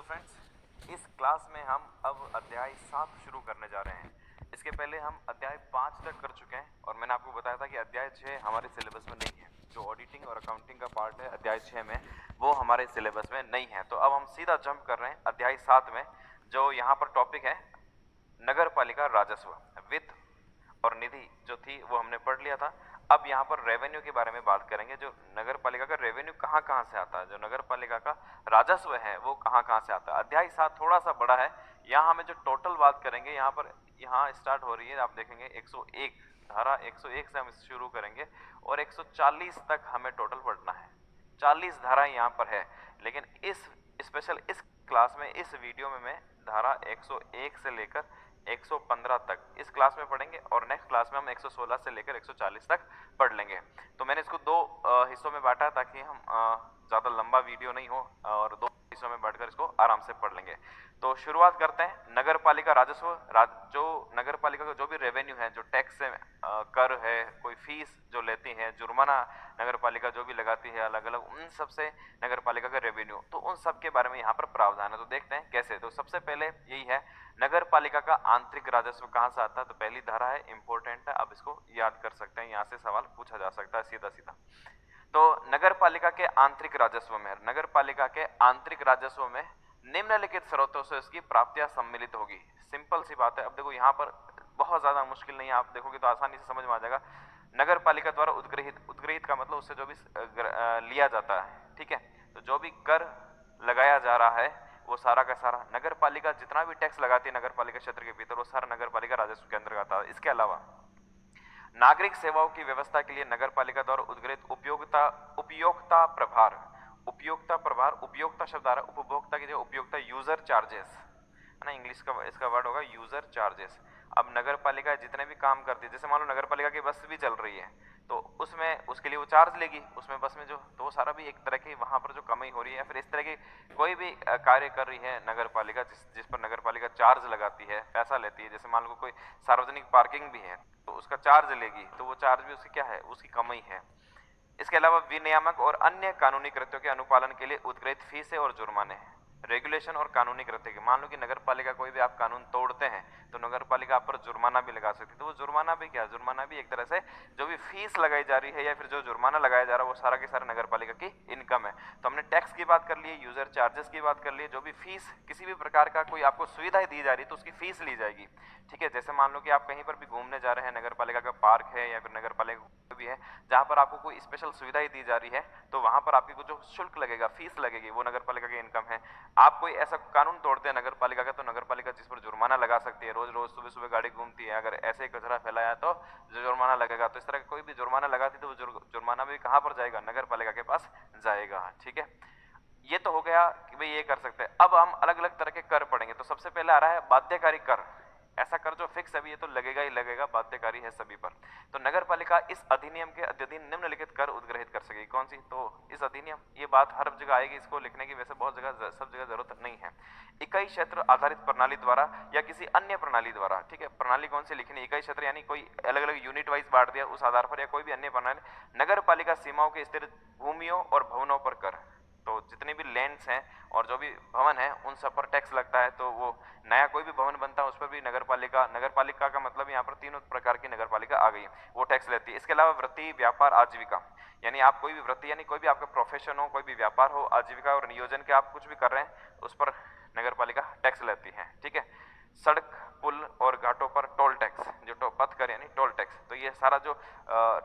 Friends, इस class में हम अब अध्याय 7 शुरू करने जा रहे हैं। इसके पहले हम अध्याय 5 तक कर चुके हैं और मैंने आपको बताया था कि अध्याय 6 हमारे सिलेबस में नहीं है। जो ऑडिटिंग और अकाउंटिंग का पार्ट है अध्याय 6 में, वो हमारे सिलेबस में नहीं है। तो अब हम सीधा जंप कर रहे हैं अध्याय 7 में। जो यहाँ पर टॉपिक है नगर पालिका राजस्व, वित्त और निधि जो थी वो हमने पढ़ लिया था। अब यहाँ पर रेवेन्यू के बारे में बात करेंगे। जो नगर पालिका का रेवेन्यू कहाँ कहाँ से आता है, जो नगर पालिका का राजस्व है वो कहाँ कहाँ से आता है। अध्याय 7 थोड़ा सा बड़ा है। यहाँ हमें जो टोटल बात करेंगे, यहाँ स्टार्ट हो रही है, आप देखेंगे 101 धारा 101 से हम शुरू करेंगे और 140 तक हमें टोटल पढ़ना है। 40 धाराएं यहाँ पर है, लेकिन इस स्पेशल इस क्लास में, इस वीडियो में मैं धारा 101 से लेकर 115 तक इस क्लास में पढ़ेंगे और नेक्स्ट क्लास में हम 116 से लेकर 140 तक पढ़ लेंगे। तो मैंने इसको दो हिस्सों में बांटा ताकि हम ज़्यादा लंबा वीडियो नहीं हो और दो हिस्सों में बांटकर इसको आराम से पढ़ लेंगे। तो शुरुआत करते हैं। नगर पालिका राजस्व, जो नगर पालिका का जो भी रेवेन्यू है, जो टैक्स है, कर है, कोई फीस जो लेती है, जुर्माना नगर पालिका जो भी लगाती है अलग अलग, उन सब से नगर पालिका का रेवेन्यू, तो उन सब के बारे में यहाँ पर प्रावधान है। तो देखते हैं कैसे। तो सबसे पहले यही है, नगर पालिका का आंतरिक राजस्व कहाँ से आता है। तो पहली धारा है, इंपॉर्टेंट है, आप इसको याद कर सकते हैं, यहाँ से सवाल पूछा जा सकता है सीधा सीधा। तो नगर पालिका के आंतरिक राजस्व में, नगर पालिका के आंतरिक राजस्व में निम्नलिखित स्रोतों से इसकी प्राप्तियां सम्मिलित होगी। सिंपल सी बात है। अब देखो यहाँ पर बहुत ज्यादा मुश्किल नहीं है, आप देखोगे तो आसानी से समझ में आ जाएगा। नगर पालिका द्वारा उद्ग्रहित, उद्ग्रहित का मतलब उससे जो भी लिया जाता है, ठीक है। तो जो भी कर लगाया जा रहा है वो सारा का सारा नगर पालिका, जितना भी टैक्स लगाती है नगर पालिका क्षेत्र के भीतर, वो सारा नगर पालिका राजस्व के अंतर्गत आता है। इसके अलावा नागरिक सेवाओं की व्यवस्था के लिए नगर पालिका द्वारा उद्ग्रहित उपयोगिता, उपयोक्ता प्रभार, उपयोक्ता प्रभार, उपयोक्ता शब्द आ रहा है उपभोक्ता की जगह, उपयोक्ता यूजर चार्जेस है ना, इंग्लिश का इसका वर्ड होगा यूजर चार्जेस। अब नगर पालिका जितने भी काम करती है, जैसे मान लो नगर पालिका की बस भी चल रही है, तो उसमें उसके लिए वो चार्ज लेगी, उसमें बस में जो, तो वो सारा भी एक तरह की वहां पर जो कमाई हो रही है, फिर इस तरह की कोई भी कार्य कर रही है नगर पालिका जिस पर नगर पालिका चार्ज लगाती है, पैसा लेती है। जैसे मान लो कोई सार्वजनिक पार्किंग भी है तो उसका चार्ज लेगी, तो वो चार्ज भी उसकी क्या है, उसकी कमाई है। इसके अलावा विनियामक और अन्य कानूनी कृत्यों के अनुपालन के लिए उद्ग्रहित फीसें और जुर्माने हैं। रेगुलेशन और कानूनी कृत्य के, मान लो कि नगर पालिका कोई भी आप कानून तोड़ते हैं तो नगर पालिका आप पर जुर्माना भी लगा सकती है। तो वो जुर्माना भी क्या, जुर्माना भी एक तरह से जो भी फीस लगाई जा रही है या फिर जो जुर्माना लगाया जा रहा है वो सारा के सारा नगर पालिका की इनकम है। तो हमने टैक्स की बात कर ली, यूजर चार्जेस की बात कर ली, जो भी फीस, किसी भी प्रकार का कोई आपको सुविधाएं दी जा रही है तो उसकी फीस ली जाएगी, ठीक है। जैसे मान लो कि आप कहीं पर भी घूमने जा रहे हैं, नगर पालिका का पार्क है या फिर नगर पालिका भी है जहां पर आपको कोई स्पेशल सुविधाएं दी जा रही है, तो वहां पर आपकी जो शुल्क लगेगा, फीस लगेगी, वो नगर पालिका की इनकम है। आप कोई ऐसा कानून तोड़ते हैं नगर पालिका का, तो नगर पालिका जिस पर जुर्माना लगा सकती है, रोज रोज सुबह सुबह गाड़ी घूमती है, अगर ऐसे ही कचरा फैलाया तो जुर्माना लगेगा। तो इस तरह का कोई भी जुर्माना लगाती तो वो जुर्माना भी कहां पर जाएगा, नगर पालिका के पास जाएगा, ठीक है। ये तो हो गया कि भाई ये कर सकते हैं। अब हम अलग अलग तरह के कर पढ़ेंगे। तो सबसे पहले आ रहा है बाध्यकारी कर। ऐसा कर जो फिक्स है, ये तो लगेगा ही लगेगा, बाध्यकारी है सभी पर। तो नगर पालिका इस अधिनियम के अधीन निम्नलिखित कर उद्ग्रहित कर सकेगी। कौन सी, तो इस अधिनियम, ये बात हर जगह आएगी, इसको लिखने की वैसे बहुत जगह, सब जगह जरूरत नहीं है। इकाई क्षेत्र आधारित प्रणाली द्वारा या किसी अन्य प्रणाली द्वारा, ठीक है। प्रणाली कौन सी लिखनी, इकाई क्षेत्र यानी कोई अलग अलग यूनिट वाइज बांट दिया उस आधार पर, या कोई भी अन्य प्रणाली। नगर पालिका सीमाओं के स्थिर भूमियों और भवनों पर कर, तो जितने भी लैंड्स हैं और जो भी भवन है उन सब पर टैक्स लगता है। तो वो नया कोई भी भवन बनता है उस पर भी नगर पालिका का मतलब यहाँ पर तीनों प्रकार की नगर पालिका आ गई, वो टैक्स लेती है। इसके अलावा वृत्ति, व्यापार, आजीविका, यानी आप कोई भी वृत्ति, यानी कोई भी आपका प्रोफेशन हो, कोई भी व्यापार हो, आजीविका और नियोजन के आप कुछ भी कर रहे हैं उस पर नगर पालिका टैक्स लेती है, ठीक है। सड़क, पुल और घाटों पर टोल टैक्स, जो पथ कर यानी टोल टैक्स, तो ये सारा जो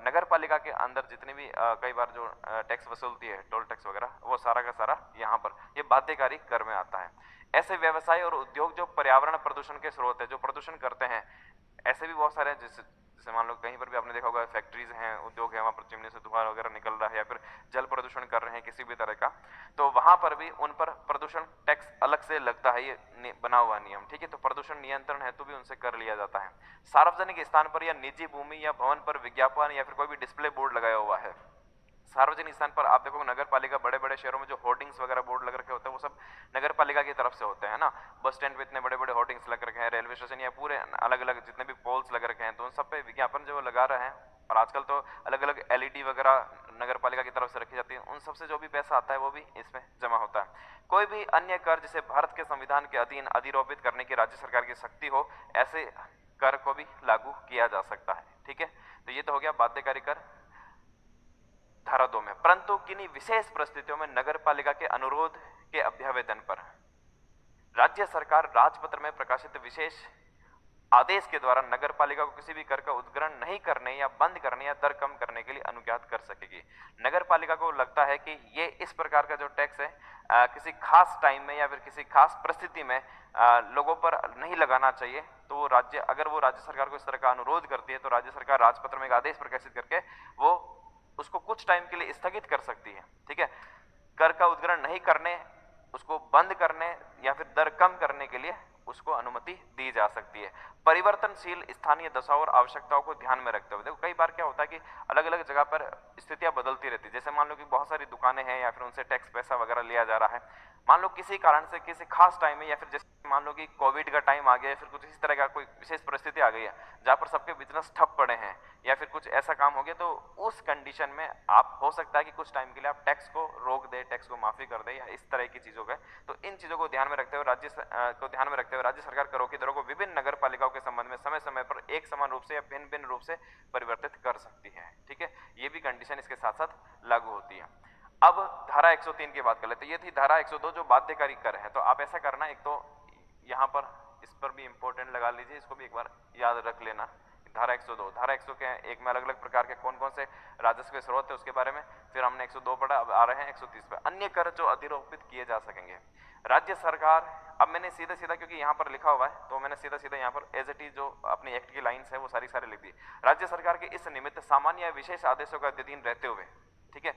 नगर पालिका के अंदर जितने भी कई बार जो टैक्स वसूलती है, टोल टैक्स वगैरह, वो सारा का सारा यहाँ पर ये बाध्यकारी कर में आता है। ऐसे व्यवसाय और उद्योग जो पर्यावरण प्रदूषण के स्रोत है, जो प्रदूषण करते हैं, ऐसे भी बहुत सारे हैं। जैसे मान लो कहीं पर भी आपने देखा होगा फैक्ट्रीज हैं, उद्योग है, वहां पर चिमनी से धुआं वगैरह निकल रहा है या फिर जल प्रदूषण कर रहे हैं किसी भी तरह का, तो वहां पर भी उन पर प्रदूषण टैक्स अलग से लगता है, ये बना हुआ नियम, ठीक है। तो प्रदूषण नियंत्रण हेतु भी उनसे कर लिया जाता है। सार्वजनिक स्थान पर या निजी भूमि या भवन पर विज्ञापन या फिर कोई भी डिस्प्ले बोर्ड लगाया हुआ है, सार्वजनिक स्थान पर आप देखो नगर पालिका बड़े बड़े शहरों में जो होर्डिंग्स वगैरह बोर्ड लग रखे होते हैं वो सब नगर पालिका की तरफ से होते हैं ना। बस स्टैंड पे इतने बड़े बड़े होर्डिंग्स लग रखे हैं, रेलवे स्टेशन या पूरे अलग अलग जितने भी पोल्स लग रखे हैं, तो उन सब पे विज्ञापन जो लगा रहे हैं। और आजकल तो अलग अलग एलईडी वगैरह नगर पालिका की तरफ से रखी जाती है, उन सबसे जो भी पैसा आता है वो भी इसमें जमा होता है। कोई भी अन्य कर जिसे भारत के संविधान के अधीन अधिरोपित करने की राज्य सरकार की शक्ति हो, ऐसे कर को भी लागू किया जा सकता है। ठीक है, तो ये तो हो गया बाध्यकारी कर धारा 2 में। परंतु किन्हीं विशेष परिस्थितियों में नगर पालिका के अनुरोध के अभ्यावेदन पर राज्य सरकार राजपत्र में प्रकाशित विशेष आदेश के द्वारा नगर पालिका को किसी भी कर का उद्ग्रहण नहीं करने या बंद करने या दर कम करने के लिए अनुज्ञात कर सकेगी। नगर पालिका को लगता है कि ये इस प्रकार का जो टैक्स है किसी खास टाइम में या फिर किसी खास परिस्थिति में लोगों पर नहीं लगाना चाहिए, तो वो अगर वो राज्य सरकार को इस तरह का अनुरोध करती है तो राज्य सरकार राजपत्र में एक आदेश प्रकाशित करके वो उसको कुछ टाइम के लिए स्थगित कर सकती है। ठीक है, कर का उद्ग्रहण नहीं करने, उसको बंद करने या फिर दर कम करने के लिए उसको अनुमति दी जा सकती है, परिवर्तनशील स्थानीय दशाओं और आवश्यकताओं को ध्यान में रखते हुए। देखो कई बार क्या होता है कि अलग अलग जगह पर स्थितियां बदलती रहती है। जैसे मान लो कि बहुत सारी दुकानें हैं या फिर उनसे टैक्स पैसा वगैरह लिया जा रहा है, मान लो किसी कारण से किसी खास टाइम में या फिर जैसे मान लो कि कोविड का टाइम आ गया या फिर कुछ इसी तरह का कोई विशेष परिस्थिति आ गई है जहां पर सबके बिजनेस ठप पड़े हैं या फिर कुछ ऐसा काम हो गया, तो उस कंडीशन में आप हो सकता है कि कुछ टाइम के लिए आप टैक्स को रोक दे, टैक्स को माफी कर दे या इस तरह की चीजों का। तो इन चीजों को ध्यान में रखते हुए राज्य सरकार करों की दरों को विभिन्न नगर पालिकाओं के संबंध में समय समय पर एक समान रूप से या भिन्न भिन्न रूप से परिवर्तित कर सकती है। ठीक है, ये भी कंडीशन इसके साथ साथ लागू होती है। अब धारा 103 की बात कर लेते हैं। ये थी धारा 102 जो बाध्यकारी कर है। तो आप ऐसा करना, एक तो यहाँ पर इस पर भी इंपॉर्टेंट लगा लीजिए, इसको भी एक बार याद रख लेना। धारा 102, धारा 100 के एक में अलग अलग प्रकार के कौन कौन से राजस्व के स्रोत है उसके बारे में, फिर हमने 102 पढ़ा। अब आ रहे हैं 130 पे, अन्य कर जो अधिरोपित किए जा सकेंगे। राज्य सरकार, अब मैंने सीधा सीधा क्योंकि यहाँ पर लिखा हुआ है तो मैंने सीधा सीधा यहाँ पर एज इट इज जो अपनी एक्ट की लाइंस है वो सारी लिख दी। राज्य सरकार के इस निमित्त सामान्य या विशेष आदेशों का अधीन रहते हुए, ठीक है,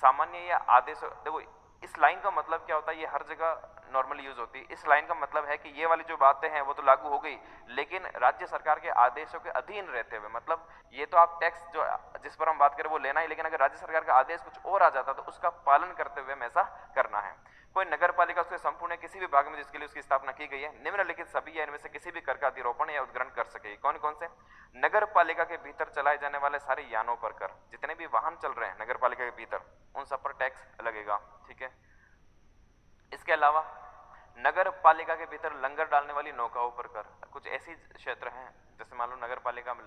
सामान्य या आदेश, देखो इस लाइन का मतलब क्या होता है, ये हर जगह नॉर्मली यूज होती है। इस लाइन का मतलब है कि ये वाली जो बातें हैं वो तो लागू हो गई, लेकिन राज्य सरकार के आदेशों के अधीन रहते हुए, मतलब ये तो आप टैक्स जो जिस पर हम बात करें वो लेना ही, लेकिन अगर राज्य सरकार का आदेश कुछ और आ जाता तो उसका पालन करते हुए हमें ऐसा करना है। कोई नगर पालिका उसके संपूर्ण किसी भी भाग में जिसके लिए उसकी स्थापना की गई है, निम्नलिखित सभी या इनमें से किसी भी कर का अधिरोपण या उद्ग्रहण कर सकेगी। कौन कौन से? नगर पालिका के भीतर चलाए जाने वाले सारे यानों पर कर, जितने भी वाहन चल रहे हैं नगर पालिका के भीतर उन सब पर टैक्स लगेगा। ठीक है, इसके अलावा नगर पालिका के भीतर लंगर डालने वाली नौकाओं पर कर। कुछ ऐसी क्षेत्र हैं जैसे मान लो नगर पालिका में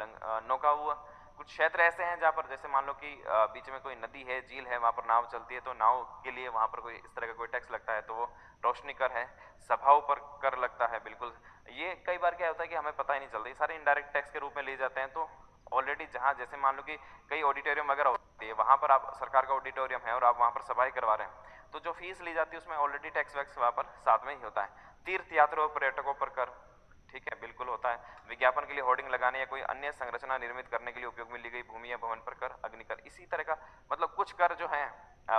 नौका हुआ, कुछ क्षेत्र ऐसे हैं जहां पर जैसे मान लो कि बीच में कोई नदी है, झील है, वहां पर नाव चलती है तो नाव के लिए वहां पर कोई इस तरह का कोई टैक्स लगता है तो वो रोशनी कर है। सभाओं पर कर लगता है, बिल्कुल। ये कई बार क्या होता है कि हमें पता ही नहीं चलता, ये सारे इनडायरेक्ट टैक्स के रूप में लिए जाते हैं। तो ऑलरेडी जहां जैसे मान लो कि कई ऑडिटोरियम वगैरह होती है, वहां पर आप सरकार का ऑडिटोरियम है और आप वहां पर सभाएं करवा रहे हैं तो जो फीस ली जाती है उसमें ऑलरेडी टैक्स वैक्स वहां पर साथ में ही होता है। तीर्थ यात्रा और पर्यटकों पर कर, ठीक है, बिल्कुल होता है। विज्ञापन के लिए होर्डिंग लगाने या कोई अन्य संरचना निर्मित करने के लिए उपयोग में ली गई भूमि या भवन पर कर, अग्निकर। इसी तरह का मतलब कुछ कर जो है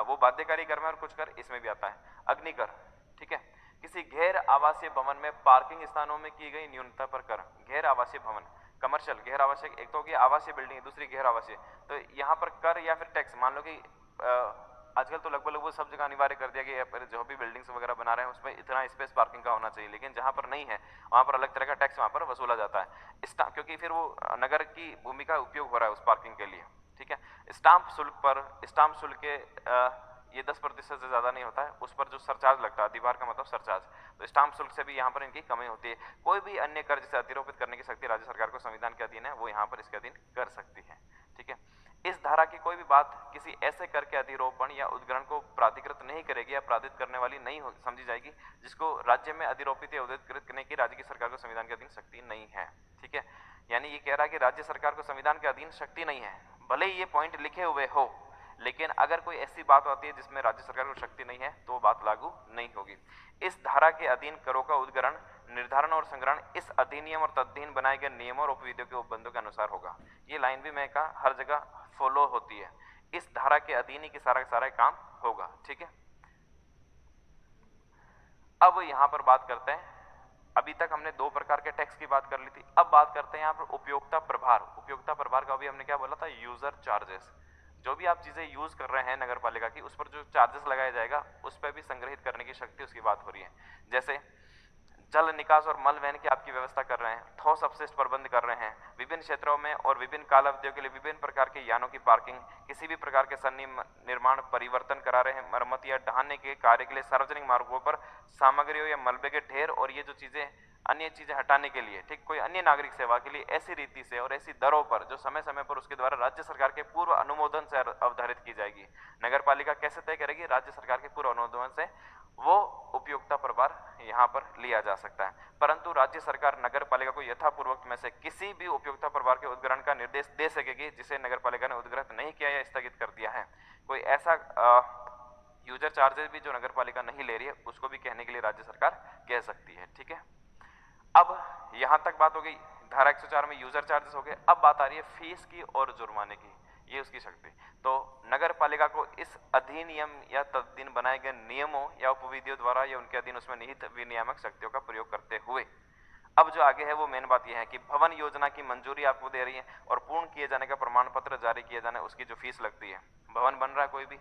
वो बाध्यकारी कर में और कुछ कर इसमें भी आता है। अग्निकर, ठीक है, किसी गैर आवासीय भवन में पार्किंग स्थानों में की गई न्यूनता पर कर। गैर आवासीय भवन, कमर्शियल, गैर आवासीय, एक तो होगी आवासीय बिल्डिंग, दूसरी गैर आवासीय, तो यहाँ पर कर या फिर टैक्स। मान लो कि आजकल तो लगभग वो सब जगह अनिवार्य कर दिया गया है, जो भी बिल्डिंग्स वगैरह बना रहे हैं उसमें इतना स्पेस पार्किंग का होना चाहिए, लेकिन जहां पर नहीं है वहां पर अलग तरह का टैक्स वहां पर वसूला जाता है, क्योंकि फिर वो नगर की भूमि का उपयोग हो रहा है उस पार्किंग के लिए। ठीक है, स्टाम्प शुल्क पर, स्टाम्प शुल्क के ये 10% से ज्यादा नहीं होता है, उस पर जो सरचार्ज लगता है, अधिभार का मतलब सरचार्ज, तो स्टाम्प शुल्क से भी यहाँ पर इनकी कमी होती है। कोई भी अन्य कर जिसे अधिरोपित करने की शक्ति राज्य सरकार को संविधान के अधीन है वो यहाँ पर इसके अधीन कर सकती है। ठीक है, इस धारा की कोई भी बात किसी ऐसे कर के अधिरोपण या उद्ग्रहण को प्राधिकृत नहीं करेगी या प्राधित करने वाली नहीं समझी जाएगी जिसको राज्य में अधिरोपित या उद्कृत करने की राज्य की सरकार को संविधान के अधीन शक्ति नहीं है। ठीक है, यानी ये कह रहा है कि राज्य सरकार को संविधान के अधीन शक्ति नहीं है, भले ही ये पॉइंट लिखे हुए हो, लेकिन अगर कोई ऐसी बात आती है जिसमें राज्य सरकार को शक्ति नहीं है तो वो बात लागू नहीं होगी। इस धारा के अधीन करों का उद्ग्रहण, निर्धारण और संग्रहण इस अधिनियम और तदधीन बनाए गए नियमों और उपविधियों के उपबंधों के अनुसार होगा। ये लाइन भी मैं कहा हर जगह फॉलो होती है, इस धारा के अधीन ही सारा काम होगा। ठीक है, अब यहां पर बात करते हैं, अभी तक हमने दो प्रकार के टैक्स की बात कर ली थी, अब बात करते हैं यहाँ पर उपयोगिता प्रभार। उपयोगिता प्रभार का अभी हमने क्या बोला था, यूजर चार्जेस। जो भी आप चीजें यूज कर रहे हैं नगर पालिका की, उस पर जो चार्जेस लगाया जाएगा उस पर भी संग्रहित करने की शक्ति उसकी बात हो रही है। जैसे जल निकास और मल वहन की आपकी व्यवस्था कर रहे हैं, ठोस अपशिष्ट प्रबंध कर रहे हैं, विभिन्न क्षेत्रों में और विभिन्न काल अवधियों के लिए विभिन्न प्रकार के यानों की पार्किंग, किसी भी प्रकार के निर्माण परिवर्तन करा रहे हैं, मरम्मत या ढहाने के कार्य के लिए सार्वजनिक मार्गों पर सामग्रियों या मलबे के ढेर और ये जो चीजें अन्य चीजें हटाने के लिए, ठीक, कोई अन्य नागरिक सेवा के लिए ऐसी रीति से और ऐसी दरों पर जो समय समय पर उसके द्वारा राज्य सरकार के पूर्व अनुमोदन से अवधारित की जाएगी। नगर पालिका कैसे तय करेगी? राज्य सरकार के पूर्व अनुमोदन से वो उपयोगिता प्रभार यहाँ पर लिया जा सकता है। परंतु राज्य सरकार नगर पालिका को यथापूर्वक में से किसी भी उपयोगिता प्रभार के उद्ग्रहण का निर्देश दे सकेगी जिसे नगर पालिका ने उद्ग्रहित नहीं किया या स्थगित कर दिया है। कोई ऐसा यूजर चार्जेस भी जो नगर पालिका नहीं ले रही है उसको भी कहने के लिए राज्य सरकार कह सकती है। ठीक है, अब यहां तक बात हो गई धारा 104 में यूजर चार्जेस हो गए। अब बात आ रही है फीस की और जुर्माने की, ये उसकी शक्ति। तो नगर पालिका को इस अधिनियम या तदधीन बनाए गए नियमों या उपविधियों द्वारा या उनके अधीन उसमें निहित विनियामक शक्तियों का प्रयोग करते हुए, अब जो आगे है वो मेन बात यह है कि भवन योजना की मंजूरी आपको दे रही है और पूर्ण किए जाने का प्रमाण पत्र जारी किया जाना, उसकी जो फीस लगती है। भवन बन रहा है कोई भी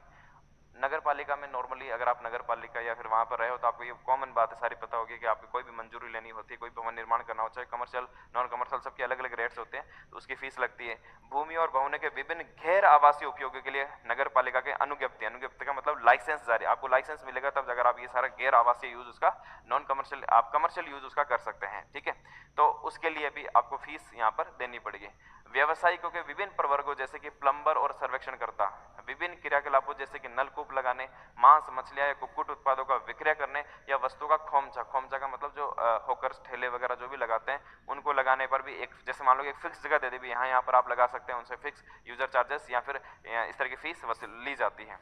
नगर पालिका में, नॉर्मली अगर आप नगर पालिका या फिर वहां पर रहे हो तो आपको ये कॉमन बात है, सारी पता होगी कि आपको कोई भी मंजूरी लेनी होती है, कोई भवन निर्माण करना हो, चाहे कमर्शियल नॉन कमर्शियल, सबके अलग अलग रेट्स होते हैं, तो उसकी फीस लगती है। भूमि और भवनों के विभिन्न गैर आवासीय उपयोगों के लिए नगर पालिका के अनुज्ञप्ति, अनुज्ञप्ति का मतलब लाइसेंस जारी, आपको लाइसेंस मिलेगा तब अगर आप ये सारा गैर आवासीय यूज उसका, नॉन कमर्शियल आप कमर्शियल यूज उसका कर सकते हैं। ठीक है, तो उसके लिए भी आपको फीस यहाँ पर देनी पड़ेगी। व्यवसायिकों के विभिन्न प्रवर्गों जैसे कि प्लम्बर और सर्वेक्षणकर्ता विभिन्न क्रियाकलापों जैसे कि नलकूप लगाने, मांस, मछलियां या कुक्कुट उत्पादों का विक्रय करने या वस्तु का खोमचा, खोमचा का मतलब जो होकर्स, ठेले वगैरह जो भी लगाते हैं उनको लगाने पर भी एक, जैसे मान लो एक फिक्स जगह दे दी भी यहाँ पर आप लगा सकते हैं, उनसे फिक्स यूजर चार्जेस या फिर इस तरह की फीस वसूल ली जाती है।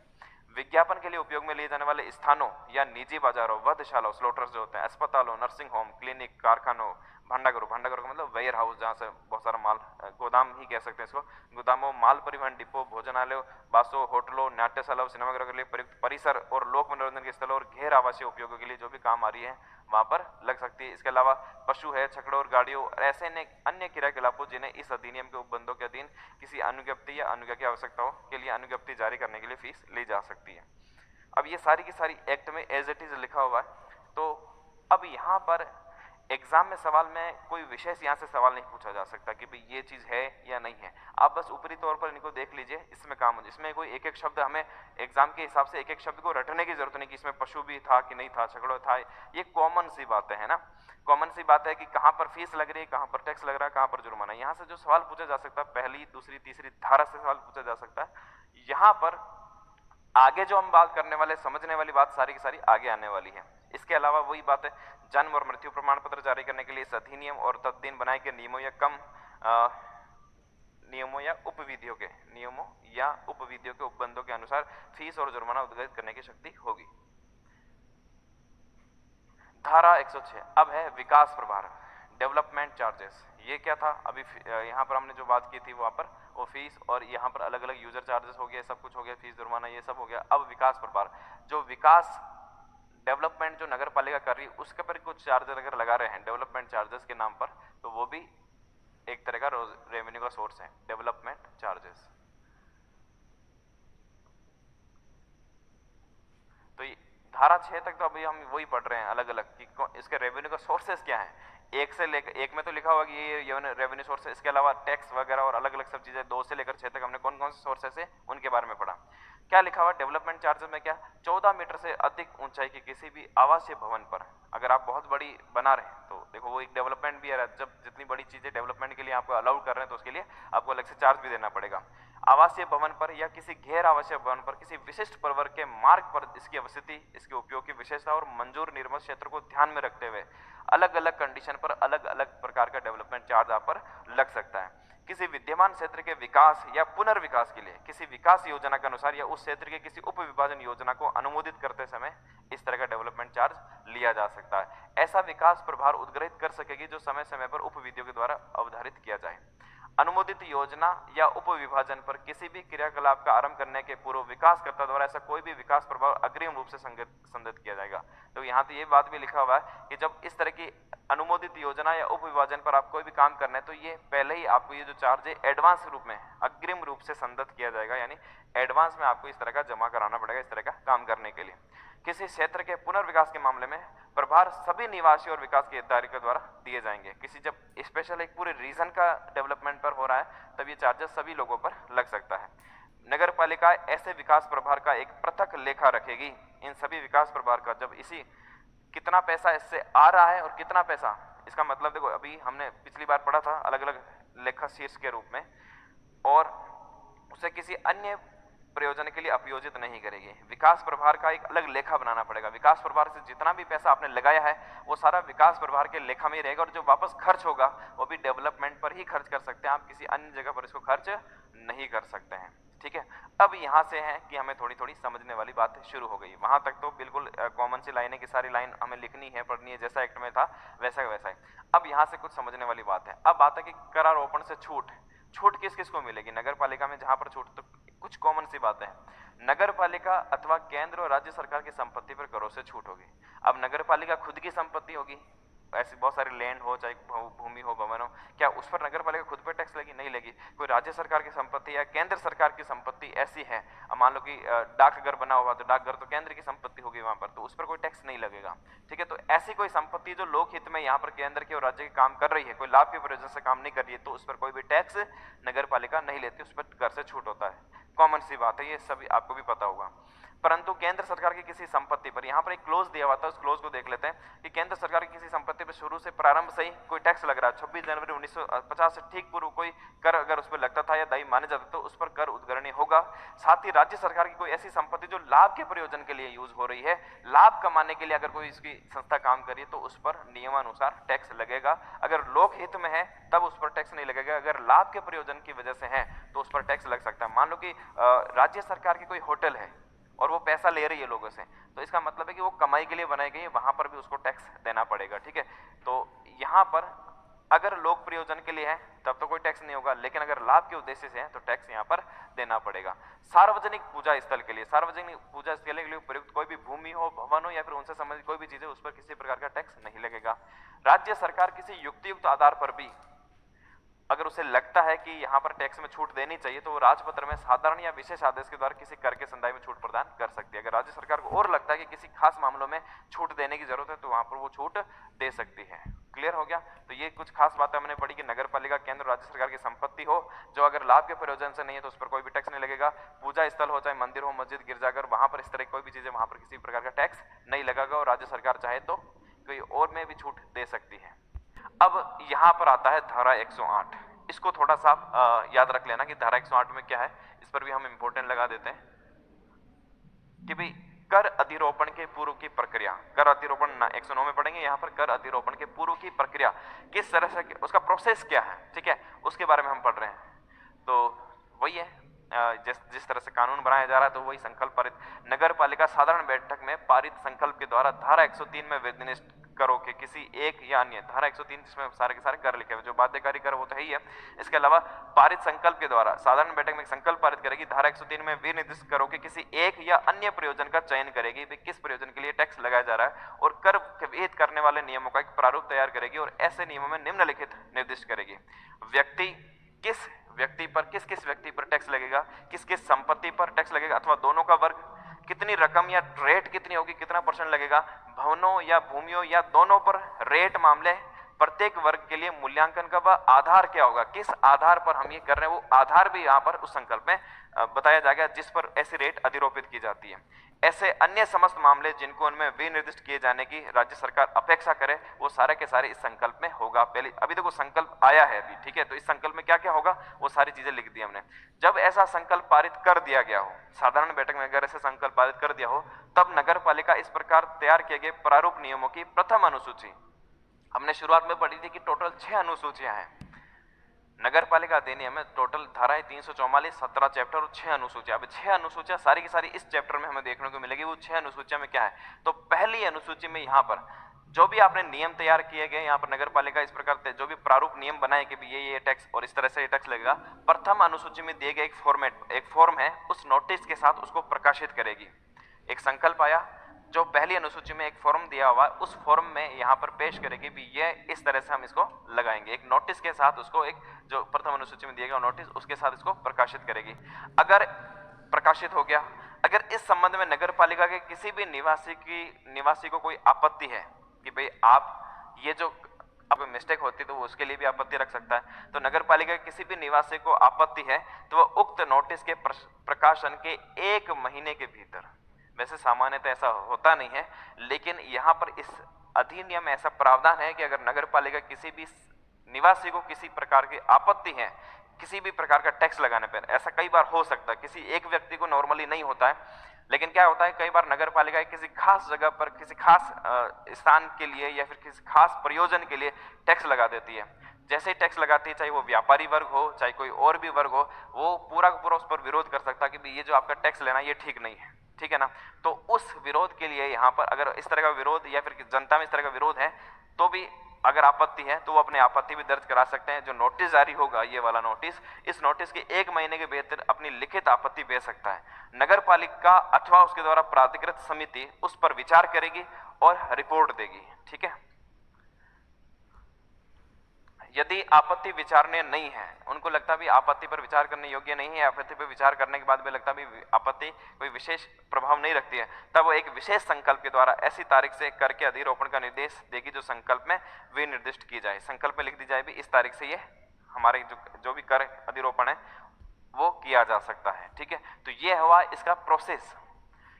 विज्ञापन के लिए उपयोग में लिए जाने वाले स्थानों या निजी बाजारों, वधशालाओं, स्लोटर्स जो होते हैं, अस्पतालों, नर्सिंग होम, क्लिनिक, कारखानों, भंडाघरों, भंडाघरों का मतलब वेयर हाउस जहाँ से बहुत सारा माल, गोदाम ही कह सकते हैं इसको, गोदामों, माल परिवहन डिपो, भोजनालयों, बासों, होटलों, नाट्यशालाओं, सिनेमाघरों के लिए प्रयुक्त परिसर और लोक मनोरंजन के स्थलों और गैर आवासीय उपयोगों के लिए जो भी काम आ रही है वहां पर लग सकती है। इसके अलावा पशु है, छकड़ों और गाड़ियों, ऐसे अन्य क्रियाकलापों जिन्हें इस अधिनियम के उपबंधों के अधीन किसी अनुज्ञप्ति या अनुज्ञा की आवश्यकताओं के लिए अनुज्ञप्ति जारी करने के लिए फीस ली जा सकती है। अब ये सारी की सारी एक्ट में एज इट इज लिखा हुआ है। तो अब यहाँ पर एग्जाम में सवाल में कोई विशेष यहाँ से सवाल नहीं पूछा जा सकता कि भाई ये चीज है या नहीं है, आप बस ऊपरी तौर पर इनको देख लीजिए, इसमें काम हो, इसमें कोई एक एक शब्द हमें एग्जाम के हिसाब से एक एक शब्द को रटने की जरूरत नहीं कि इसमें पशु भी था कि नहीं था, छकड़ो था, ये कॉमन सी बातें है ना, कॉमन सी बात है कि कहाँ पर फीस लग रही है, कहाँ पर टैक्स लग रहा है, कहाँ पर जुर्माना। यहाँ से जो सवाल पूछा जा सकता है पहली, दूसरी, तीसरी धारा से सवाल पूछा जा सकता है। यहाँ पर आगे जो हम बात करने वाले, समझने वाली बात सारी की सारी आगे आने वाली है। इसके अलावा वही बात है, जन्म और मृत्यु प्रमाण पत्र जारी करने के लिए इस अधिनियम और तदधीन बनाए गए नियमों या उपविधियों के उपबंधों के अनुसार फीस और जुर्माना उद्घोषित करने की शक्ति होगी। धारा 106 अब है विकास प्रभार, डेवलपमेंट चार्जेस। ये क्या था? अभी यहाँ पर हमने जो बात की थी वहां पर वो फीस और यहाँ पर अलग अलग यूजर चार्जेस हो गए, सब कुछ हो गया, फीस, जुर्माना, ये सब हो गया। अब विकास प्रभार, जो विकास डेवलपमेंट जो नगर पालिका कर रही है उसके पर कुछ चार्जेस अगर लगा रहे हैं डेवलपमेंट चार्जेस के नाम पर, तो वो भी एक तरह का रेवेन्यू का सोर्स है, डेवलपमेंट चार्जेस। तो धारा 6 तक तो अभी हम वही पढ़ रहे हैं अलग अलग कि इसके रेवेन्यू का सोर्सेस क्या है। एक से लेकर, एक में तो लिखा हुआ कि ये रेवेन्यू सोर्स है, इसके अलावा टैक्स वगैरह और अलग अलग सब चीजें। 2 से लेकर 6 तक हमने कौन कौन से सोर्सेस है उनके बारे में पढ़ा। क्या लिखा हुआ डेवलपमेंट चार्जेस में? क्या 14 मीटर से अधिक ऊंचाई की किसी भी आवासीय भवन पर अगर आप बहुत बड़ी बना रहे हैं तो देखो वो एक डेवलपमेंट भी है, जब जितनी बड़ी चीजें डेवलपमेंट के लिए आपको अलाउ कर रहे हैं तो उसके लिए आपको अलग से चार्ज भी देना पड़ेगा। आवासीय भवन पर या किसी गैर आवासीय भवन पर किसी विशिष्ट प्रवर्ग के मार्ग पर इसकी अवस्थिति, इसके उपयोग की विशेषता और मंजूर निर्मित क्षेत्र को ध्यान में रखते हुए अलग अलग कंडीशन पर अलग अलग प्रकार का डेवलपमेंट चार्ज आप पर लग सकता है। किसी विद्यमान क्षेत्र के विकास या पुनर्विकास के लिए किसी विकास योजना के अनुसार या उस क्षेत्र के किसी उप विभाजन योजना को अनुमोदित करते समय इस तरह का डेवलपमेंट चार्ज लिया जा सकता है। ऐसा विकास प्रभार उद्ग्रहित कर सकेगी जो समय समय पर उप विधियों के द्वारा अवधारित किया जाए। अनुमोदित योजना या उप विभाजन पर किसी भी क्रियाकलाप का आरंभ करने के पूर्व विकासकर्ता द्वारा ऐसा कोई भी विकास प्रभाव अग्रिम रूप से संगत किया जाएगा। तो यहाँ तो ये बात भी लिखा हुआ है कि जब इस तरह की अनुमोदित योजना या उप विभाजन पर आप कोई भी काम करना है तो ये पहले ही आपको ये जो चार्ज है एडवांस रूप में, अग्रिम रूप से संगत किया जाएगा, यानी एडवांस में आपको इस तरह का जमा कराना पड़ेगा इस तरह का काम करने के लिए। किसी क्षेत्र के पुनर्विकास के मामले में प्रभार सभी निवासी और विकास के हितधारकों के द्वारा दिए जाएंगे। किसी जब स्पेशल एक पूरे रीजन का डेवलपमेंट पर हो रहा है तब ये चार्जेस सभी लोगों पर लग सकता है। नगर पालिका ऐसे विकास प्रभार का एक पृथक लेखा रखेगी। इन सभी विकास प्रभार का जब इसी कितना पैसा इससे आ रहा है और कितना पैसा, इसका मतलब देखो अभी हमने पिछली बार पढ़ा था अलग अलग लेखा शीर्ष के रूप में, और उसे किसी अन्य प्रयोजन के लिए अपयोजित नहीं करेगी। विकास प्रभार का एक अलग लेखा बनाना पड़ेगा। विकास प्रभार से जितना भी पैसा आपने लगाया है वो सारा विकास प्रभार के लेखा में ही रहेगा, और जो वापस खर्च होगा वो भी डेवलपमेंट पर ही खर्च कर सकते हैं, आप किसी अन्य जगह पर इसको खर्च नहीं कर सकते हैं। ठीक है, अब यहां से है कि हमें थोड़ी थोड़ी समझने वाली बात शुरू हो गई। वहां तक तो बिल्कुल कॉमन सी लाइनें की सारी लाइन हमें लिखनी है, पढ़नी है, जैसा एक्ट में था वैसा वैसा है। अब यहां से कुछ समझने वाली बात है। अब बात है कि करारोपण से छूट, छूट किस किस को मिलेगी नगर पालिका में, जहां पर छूट, तो कुछ कॉमन सी बातें हैं। नगर पालिका अथवा केंद्र और राज्य सरकार की संपत्ति पर करों से छूट होगी। अब नगर पालिका खुद की संपत्ति होगी, ऐसी बहुत सारी लैंड हो, चाहे भूमि हो, भवन हो, क्या उस पर नगर पालिका खुद पे टैक्स लगी? नहीं लगी। कोई राज्य सरकार की संपत्ति या केंद्र सरकार की संपत्ति ऐसी है, अब मान लो कि डाकघर बना हुआ, तो डाकघर तो केंद्र की संपत्ति होगी वहां पर, तो उस पर कोई टैक्स नहीं लगेगा। ठीक है, तो ऐसी कोई संपत्ति जो लोक हित में यहाँ पर केंद्र के और राज्य के काम कर रही है, कोई लाभ के प्रयोजन से काम नहीं कर रही है, तो उस पर कोई भी टैक्स नगर पालिका नहीं लेती, उस पर कर से छूट होता है। कॉमन सी बात है, ये सभी आपको भी पता होगा। परंतु केंद्र सरकार की किसी संपत्ति पर, यहां पर एक क्लोज दिया हुआ था, उस क्लोज को देख लेते हैं कि केंद्र सरकार की किसी संपत्ति पर शुरू से प्रारंभ से ही कोई टैक्स लग रहा है, 26 जनवरी 1950 से ठीक पूर्व कोई कर अगर उस पर लगता था या दायी माने जाते तो उस पर कर उद्गरणीय होगा। साथ ही राज्य सरकार की कोई ऐसी संपत्ति जो लाभ के प्रयोजन के लिए यूज हो रही है, लाभ कमाने के लिए अगर कोई इसकी संस्था काम कर रही है, तो उस पर नियमानुसार टैक्स लगेगा। अगर लोक हित में है तब उस पर टैक्स नहीं लगेगा, अगर लाभ के प्रयोजन की वजह से है तो उस पर टैक्स लग सकता है। मान लो कि राज्य सरकार की कोई होटल है और वो पैसा ले रही है लोगों से, तो इसका मतलब है कि वो कमाई के लिए बनाई गई है, वहां पर भी उसको टैक्स देना पड़ेगा। ठीक है, तो यहां पर अगर लोक प्रयोजन के लिए है तब तो कोई टैक्स नहीं होगा, लेकिन अगर लाभ के उद्देश्य से है तो टैक्स यहां पर देना पड़ेगा। सार्वजनिक पूजा स्थल के लिए, सार्वजनिक पूजा स्थल के लिए प्रयुक्त कोई भी भूमि हो, भवन हो या फिर उनसे संबंधित कोई भी चीज है, उस पर किसी प्रकार का टैक्स नहीं लगेगा। राज्य सरकार किसी युक्तियुक्त आधार पर भी अगर उसे लगता है कि यहां पर टैक्स में छूट देनी चाहिए, तो वो राजपत्र में साधारण या विशेष आदेश के द्वारा किसी कर के संदाय में छूट प्रदान कर सकती है। अगर राज्य सरकार को और लगता है कि किसी खास मामलों में छूट देने की जरूरत है तो वहां पर वो छूट दे सकती है। क्लियर हो गया? तो ये कुछ खास बातें हमने पढ़ी कि नगर पालिका केंद्र राज्य सरकार की संपत्ति हो जो अगर लाभ के प्रयोजन से नहीं है तो उस पर कोई भी टैक्स नहीं लगेगा। पूजा स्थल हो, चाहे मंदिर हो, मस्जिद, गिरजाघर, वहां पर इस तरह की कोई भी चीजें, वहां पर किसी प्रकार का टैक्स नहीं लगेगा, और राज्य सरकार चाहे तो कोई और में भी छूट दे सकती है। अब यहां पर आता है धारा 108। इसको थोड़ा सा याद रख लेना कि धारा 108 में क्या है, इस पर भी हम इंपोर्टेंट लगा देते हैं कि भाई कर अधिरोपण के पूर्व की प्रक्रिया, कर अधिरोपण 109 में पढ़ेंगे, यहां पर कर अधिरोपण के पूर्व की प्रक्रिया किस तरह से, उसका प्रोसेस क्या है, ठीक है, उसके बारे में हम पढ़ रहे हैं। तो वही है, जिस तरह से कानून बनाया जा रहा है तो वही संकल्प पारित, नगर पालिका साधारण बैठक में पारित संकल्प के द्वारा धारा 103 में विनिर्दिष्ट करों के किसी एक या अन्य, धारा 103 जिसमें सारे के सारे कर लिखे हुए, जो बाध्यकारी कर वो तो है ही है, इसके अलावा पारित संकल्प के द्वारा साधारण बैठक में एक संकल्प पारित करेगी, धारा 103 में विनिर्दिष्ट करों के किसी एक या अन्य प्रयोजन का चयन करेगी, किस प्रयोजन के लिए टैक्स लगाया जा रहा है, और कर विहित करने वाले नियमों का एक प्रारूप तैयार करेगी और ऐसे नियमों में निम्नलिखित निर्दिष्ट करेगी। व्यक्ति पर किस किस व्यक्ति पर टैक्स लगेगा, किस किस संपत्ति पर टैक्स लगेगा अथवा दोनों का वर्ग, कितनी रकम या रेट कितनी होगी, कितना परसेंट लगेगा, भवनों या भूमियों या दोनों पर रेट मामले, प्रत्येक वर्ग के लिए मूल्यांकन का वह आधार क्या होगा, किस आधार पर हम ये कर रहे हैं, वो आधार भी यहाँ पर उस संकल्प में बताया जाएगा जिस पर ऐसी रेट अधिरोपित की जाती है। ऐसे अन्य समस्त मामले जिनको उनमें विनिर्दिष्ट किए जाने की राज्य सरकार अपेक्षा करे, वो सारे के सारे इस संकल्प में होगा। पहले अभी देखो संकल्प आया है अभी, ठीक है, तो इस संकल्प में क्या क्या होगा वो सारी चीजें लिख दी हमने। जब ऐसा संकल्प पारित कर दिया गया हो, साधारण बैठक में अगर ऐसे संकल्प पारित कर दिया हो, तब नगर पालिका इस प्रकार तैयार किए गए प्रारूप नियमों की प्रथम अनुसूची, हमने शुरुआत में पढ़ी थी कि टोटल 6 अनुसूचियां हैं नगर पालिका अधिनियम में, टोटल धाराएं 344, 17 चैप्टर और 6 अनुसूचियां। अब 6 अनुसूचियां सारी की सारी इस चैप्टर में हमें देखने को मिलेगी। वो 6 अनुसूचियां में क्या है, तो पहली अनुसूची में यहाँ पर जो भी आपने नियम तैयार किए गए, यहाँ पर नगर पालिका इस प्रकार जो भी प्रारूप नियम बनाए कि ये टैक्स और इस तरह से ये टैक्स लगेगा, प्रथम अनुसूची में दिए गए एक फॉर्मेट, एक फॉर्म है, उस नोटिस के साथ उसको प्रकाशित करेगी। एक संकल्प आया जो पहली अनुसूची में एक फॉर्म दिया हुआ, उस फॉर्म में यहाँ पर पेश करेगी भी ये इस तरह से हम इसको लगाएंगे, एक नोटिस के साथ उसको, एक जो प्रथम अनुसूची में दिया गया नोटिस उसके साथ इसको प्रकाशित करेगी। अगर प्रकाशित हो गया, अगर इस संबंध में नगर पालिका के किसी भी निवासी को कोई आपत्ति है, कि भाई आप ये जो अब मिस्टेक होती है तो वो उसके लिए भी आपत्ति रख सकता है। तो नगर पालिका के किसी भी निवासी को आपत्ति है तो वह उक्त नोटिस के प्रकाशन के 1 महीने के भीतर, वैसे सामान्यतः ऐसा होता नहीं है, लेकिन यहाँ पर इस अधिनियम में ऐसा प्रावधान है कि अगर नगर पालिका किसी भी निवासी को किसी प्रकार की आपत्ति है किसी भी प्रकार का टैक्स लगाने पर, ऐसा कई बार हो सकता है, किसी एक व्यक्ति को नॉर्मली नहीं होता है, लेकिन क्या होता है कई बार नगर पालिका किसी खास जगह पर किसी खास स्थान के लिए या फिर किसी खास प्रयोजन के लिए टैक्स लगा देती है। जैसे ही टैक्स लगाती है, चाहे वो व्यापारी वर्ग हो चाहे कोई और भी वर्ग हो, वो पूरा का पूरा उस पर विरोध कर सकता है कि ये जो आपका टैक्स लेना ये ठीक नहीं है, ठीक है ना। तो उस विरोध के लिए यहाँ पर अगर इस तरह का विरोध या फिर जनता में इस तरह का विरोध है तो भी अगर आपत्ति है तो वो अपने आपत्ति भी दर्ज करा सकते हैं। जो नोटिस जारी होगा ये वाला नोटिस, इस नोटिस के 1 महीने के भीतर अपनी लिखित आपत्ति भेज सकता है। नगर पालिका अथवा उसके द्वारा प्राधिकृत समिति उस पर विचार करेगी और रिपोर्ट देगी, ठीक है। यदि आपत्ति विचारणीय नहीं है, उनको लगता है भी आपत्ति पर विचार करने योग्य नहीं है, आपत्ति पर विचार करने के बाद भी लगता है भी आपत्ति कोई विशेष प्रभाव नहीं रखती है, तब वो एक विशेष संकल्प के द्वारा ऐसी तारीख से कर के अधिरोपण का निर्देश देगी जो संकल्प में वे निर्दिष्ट की जाए। संकल्प में लिख दी जाए भी इस तारीख से ये हमारे जो भी कर अधिरोपण है वो किया जा सकता है, ठीक है। तो ये हुआ इसका प्रोसेस।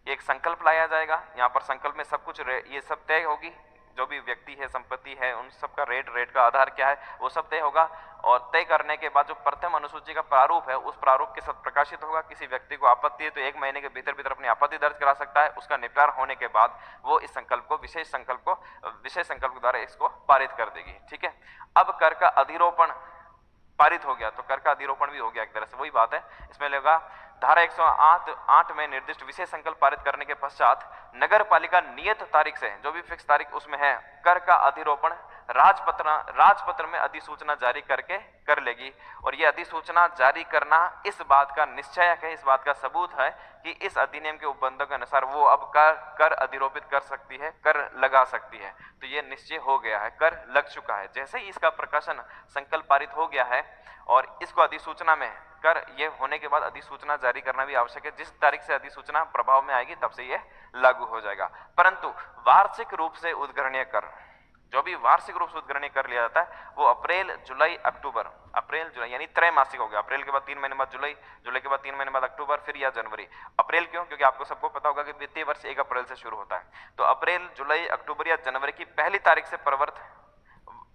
एक संकल्प लाया जाएगा, यहाँ पर संकल्प में सब कुछ ये सब तय होगी, जो भी व्यक्ति है संपत्ति है उन सब का रेट का आधार क्या है वो सब तय होगा, और तय करने के बाद जो प्रथम अनुसूची का प्रारूप है उस प्रारूप के साथ प्रकाशित होगा। किसी व्यक्ति को आपत्ति है तो 1 महीने के भीतर अपनी आपत्ति दर्ज करा सकता है। उसका निपटान होने के बाद वो इस संकल्प को विशेष संकल्प द्वारा इसको पारित कर देगी, ठीक है। अब कर का अधिरोपण पारित हो गया तो कर का अधिरोपण भी हो गया, एक तरह से वही बात है। इसमें लगा धारा 108 में निर्दिष्ट विशेष संकल्प पारित करने के पश्चात नगर पालिका नियत तारीख से, जो भी फिक्स तारीख उसमें है, कर का अधिरोपण राजपत्र में अधिसूचना जारी करके कर लेगी। और यह अधिसूचना जारी करना इस बात का निश्चयक है, इस बात का सबूत है कि इस अधिनियम के उपबंधों के अनुसार वो अब कर अधिरोपित कर सकती है, कर लगा सकती है। तो ये निश्चय हो गया है, कर लग चुका है। जैसे ही इसका प्रकाशन संकल्प पारित हो गया है और इसको अधिसूचना में कर ये होने के बाद अधिसूचना जारी करना भी आवश्यक है। जिस तारीख से अधिसूचना प्रभाव में आएगी तब से ये लागू हो जाएगा। परंतु वार्षिक रूप से उद्ग्रहणीय कर, जो भी वार्षिक रूप से उद्ग्रहणीय कर लिया जाता है वो अप्रैल जुलाई यानी त्रैमासिक हो गया। अप्रैल के बाद 3 महीने बाद जुलाई के बाद 3 महीने बाद अक्टूबर, फिर या जनवरी। अप्रैल क्यों? क्योंकि आपको सबको पता होगा कि वित्तीय वर्ष 1 अप्रैल से शुरू होता है। तो अप्रैल, जुलाई, अक्टूबर या जनवरी की पहली तारीख से प्रवर्त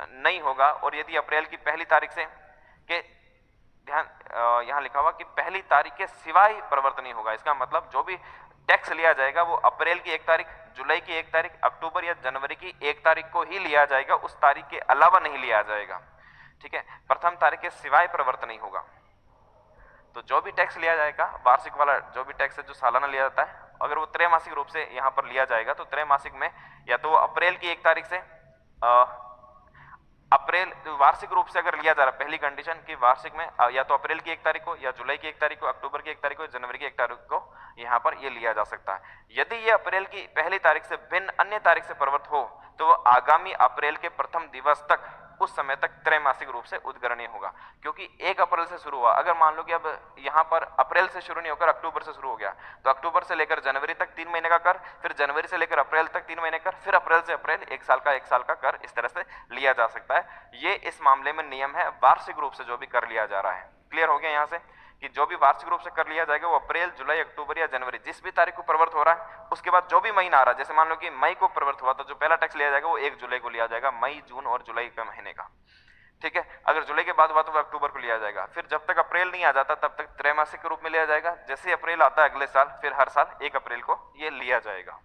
नहीं होगा। और यदि अप्रैल की पहली तारीख से के ध्यान यहां लिखा हुआ कि पहली तारीख के सिवाय प्रवर्तन नहीं होगा। इसका मतलब जो भी टैक्स लिया जाएगा वो अप्रैल की 1 तारीख, जुलाई की 1 तारीख, अक्टूबर या जनवरी की 1 तारीख को ही लिया जाएगा, उस तारीख के अलावा नहीं लिया जाएगा, ठीक है। प्रथम तारीख के सिवाय प्रवर्तन नहीं होगा। तो जो भी टैक्स लिया जाएगा, वार्षिक वाला जो भी टैक्स है जो सालाना लिया जाता है, अगर वो त्रैमासिक रूप से यहाँ पर लिया जाएगा तो त्रैमासिक में या तो अप्रैल की 1 तारीख से अप्रैल वार्षिक रूप से अगर लिया जा रहा है, पहली कंडीशन कि वार्षिक में या तो अप्रैल की 1 तारीख को या जुलाई की 1 तारीख को, अक्टूबर की 1 तारीख को, जनवरी की 1 तारीख को यहाँ पर ये लिया जा सकता है। यदि ये अप्रैल की पहली तारीख से भिन्न अन्य तारीख से प्रवर्त हो तो वो आगामी अप्रैल के प्रथम दिवस तक, उस समय तक त्रैमासिक रूप से उद्ग्रहणीय होगा। क्योंकि 1 अप्रैल से शुरू हुआ, अगर मान लो कि अब यहाँ पर अप्रैल से शुरू नहीं होकर अक्टूबर से शुरू हो गया, तो अक्टूबर से लेकर जनवरी तक 3 महीने का कर, फिर जनवरी से लेकर अप्रैल तक 3 महीने कर, फिर अप्रैल से अप्रैल 1 साल का कर, इस तरह से लिया जा सकता है। ये इस मामले में नियम है, वार्षिक रूप से जो भी कर लिया जा रहा है। क्लियर हो गया यहाँ से कि जो भी वार्षिक रूप से कर लिया जाएगा वो अप्रैल, जुलाई, अक्टूबर या जनवरी, जिस भी तारीख को प्रवर्त हो रहा है, उसके बाद जो भी महीना आ रहा है, जैसे मान लो कि मई को प्रवर्त हुआ तो जो पहला टैक्स लिया जाएगा वो 1 जुलाई को लिया जाएगा, मई, जून और जुलाई के महीने का, ठीक है। अगर जुलाई के बाद हुआ तो वो अक्टूबर को लिया जाएगा। फिर जब तक अप्रैल नहीं आ जाता तब तक त्रैमासिक के रूप में लिया जाएगा। जैसे अप्रैल आता है अगले साल, फिर हर साल 1 अप्रैल को ये लिया जाएगा।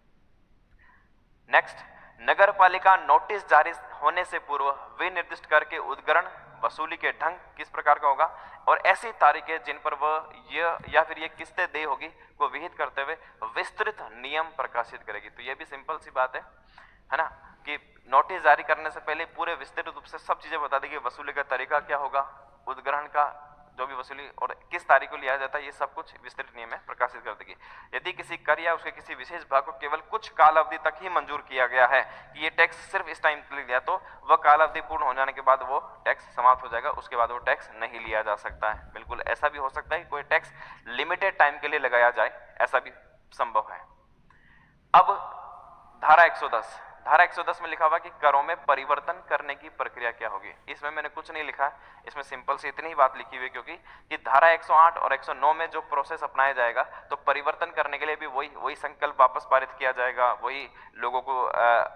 नेक्स्ट, नगर पालिका नोटिस जारी होने से पूर्व विनिर्दिष्ट कर के उद्ग्रहण वसूली के ढंग किस प्रकार का होगा और ऐसी तारीखें जिन पर वह या फिर ये किस्तें देय होगी को विहित करते हुए विस्तृत नियम प्रकाशित करेगी। तो ये भी सिंपल सी बात है ना, कि नोटिस जारी करने से पहले पूरे विस्तृत रूप से सब चीजें बता देगी। वसूली का तरीका क्या होगा, उद्ग्रहण का जो भी वसूली और किस तारीख को लिया जाता है, ये सब कुछ विस्तृत नियम में प्रकाशित कर देगी। यदि किसी कर या उसके किसी विशेष भाग को केवल कुछ काल अवधि तक ही मंजूर किया गया है कि ये टैक्स सिर्फ इस टाइम के लिए लिया, तो वह काल अवधि पूर्ण हो जाने के बाद वो टैक्स समाप्त हो जाएगा, उसके बाद वो टैक्स नहीं लिया जा सकता है। बिल्कुल ऐसा भी हो सकता है कि कोई टैक्स लिमिटेड टाइम के लिए लगाया जाए, ऐसा भी संभव है। अब धारा 110 धारा 110 में लिखा हुआ कि करों में परिवर्तन करने की प्रक्रिया क्या होगी। इसमें मैंने कुछ नहीं लिखा, इसमें सिंपल सी इतनी ही बात लिखी हुई क्योंकि कि धारा 108 और 109 में जो प्रोसेस अपनाया जाएगा तो परिवर्तन करने के लिए भी वही संकल्प वापस पारित किया जाएगा, वही लोगों को